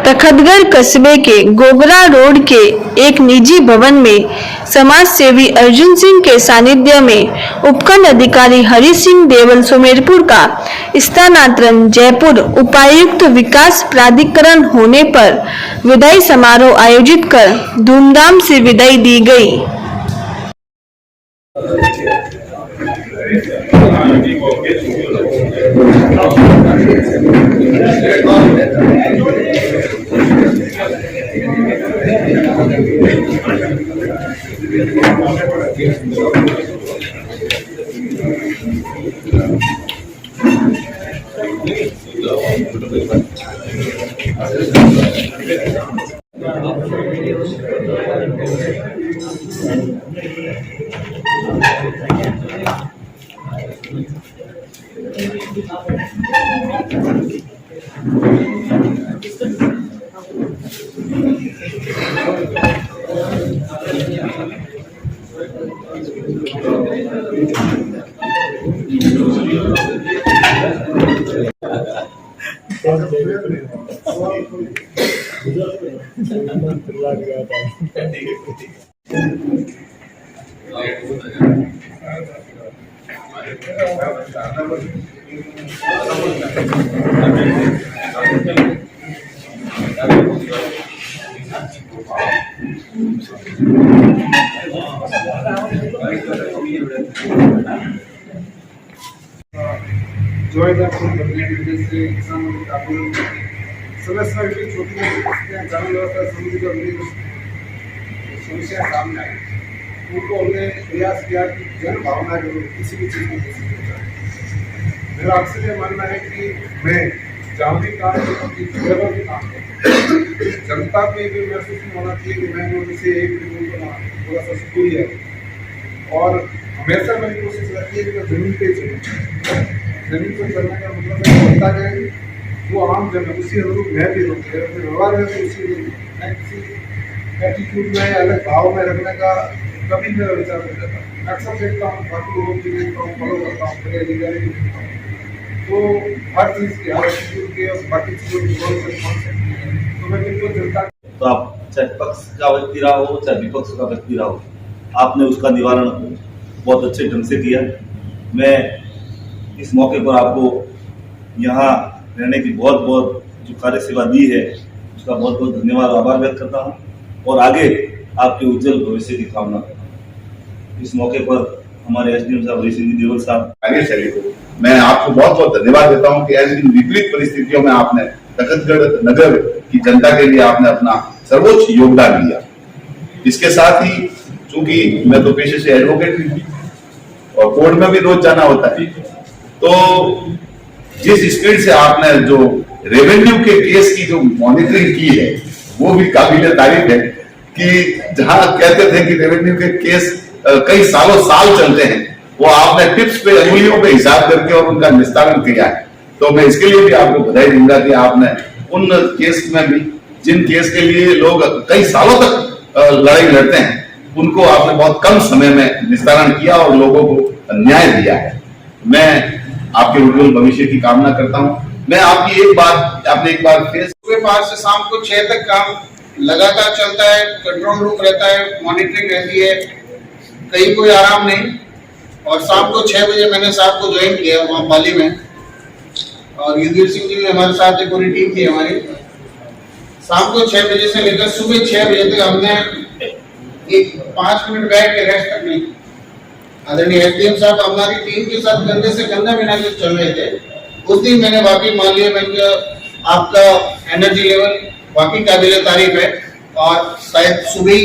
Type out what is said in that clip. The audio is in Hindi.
तखतगढ़ कस्बे के गोगरा रोड के एक निजी भवन में समाज सेवी अर्जुन सिंह के सानिध्य में उपखंड अधिकारी हरि सिंह देवल सुमेरपुर का स्थानांतरण जयपुर उपायुक्त विकास प्राधिकरण होने पर विदाई समारोह आयोजित कर धूमधाम से विदाई दी गई। join the community some समस्या की छोटी ग्रामीण व्यवस्था समिति को समस्या सामने आई, उनको हमने प्रयास किया कि जन भावना जो किसी भी चीज में मेरा अक्सर ये मानना है कि मैं जहाँ भी काम करती भी काम करता जनता को भी महसूस होना चाहिए कि मैंने उनसे एक थोड़ा सा सुकून है और हमेशा मेरी कोशिश रहती है कि मैं जमीन पे चलूँ। जमीन पर चलने का मतलब है जनता के वो आम जन उसी अनुरूप मैं भी रहूँगा, व्यवहार में भी उसी मैं किसी एटीट्यूड में अलग भाव में रखने का कभी मेरा विचार नहीं रहता। अक्सर देखता हूँ बाकी लोगों की देखता हूँ, फॉलो करता हूँ, बड़े अधिकारी भी देखता हूँ, तो हर चीज़ की हर एटीट्यूड के और बाकी चीज़ों की तो मैं बिल्कुल जनता। तो आप चाहे पक्ष का व्यक्ति रहा हो चाहे विपक्ष का व्यक्ति रहा हो, आपने उसका निवारण बहुत अच्छे ढंग से किया। मैं इस मौके पर आपको यहाँ रहने की बहुत बहुत जो कार्य सेवा दी है उसका बहुत बहुत धन्यवाद और आभार व्यक्त करता हूँ और आगे आपके उज्जवल भविष्य की कामना करता हूँ। इस मौके पर हमारे एसडीएम साहब हरि सिंह देवल साहब कार्यशैली को मैं आपको बहुत बहुत धन्यवाद देता हूँ कि ऐसी विपरीत परिस्थितियों में आपने तखतगढ़ नगर की जनता के लिए आपने अपना सर्वोच्च योगदान दिया। इसके साथ ही चूंकि मैं तो पेशे से एडवोकेट भी हूँ और कोर्ट में भी रोज जाना होता है, तो जिस स्पीड से आपने जो रेवेन्यू के केस की जो मॉनिटरिंग की है वो भी काबिल तारीफ है कि जहां कहते थे कि रेवेन्यू के केस कई सालों साल चलते हैं, वो आपने टिप्स पे अंगुलियों पे हिसाब करके और उनका निस्तारण किया है। तो मैं इसके लिए भी आपको बधाई दूंगा कि आपने उन केस में भी जिन केस के लिए लोग कई सालों तक लड़ाई लड़ते हैं उनको आपने बहुत कम समय में निस्तारण किया और लोगों को न्याय दिया है। मैं आपके उज्जवल भविष्य की कामना करता हूं। मैं आपकी आपने एक बार फिर सुबह 5 से शाम को 6 तक काम लगातार चलता है, कंट्रोल रूम रहता है, मॉनिटरिंग रहती है, कहीं कोई आराम नहीं। और शाम को 6 बजे मैंने साहब को ज्वाइन किया वहाँ पाली में और युद्धवीर सिंह जी भी हमारे साथ एक पूरी टीम थी हमारी। शाम को 6 बजे से लेकर सुबह 6 बजे तक हमने एक 5 मिनट बैठ के रेस्ट तक नहीं। आदरणीय एसडीएम साहब हमारी टीम के साथ कंधे से कंधा मिला के चल रहे थे। उस दिन मैंने वाकई मान लिया मैंने आपका एनर्जी लेवल वाकई काबिल तारीफ है और शायद सुबह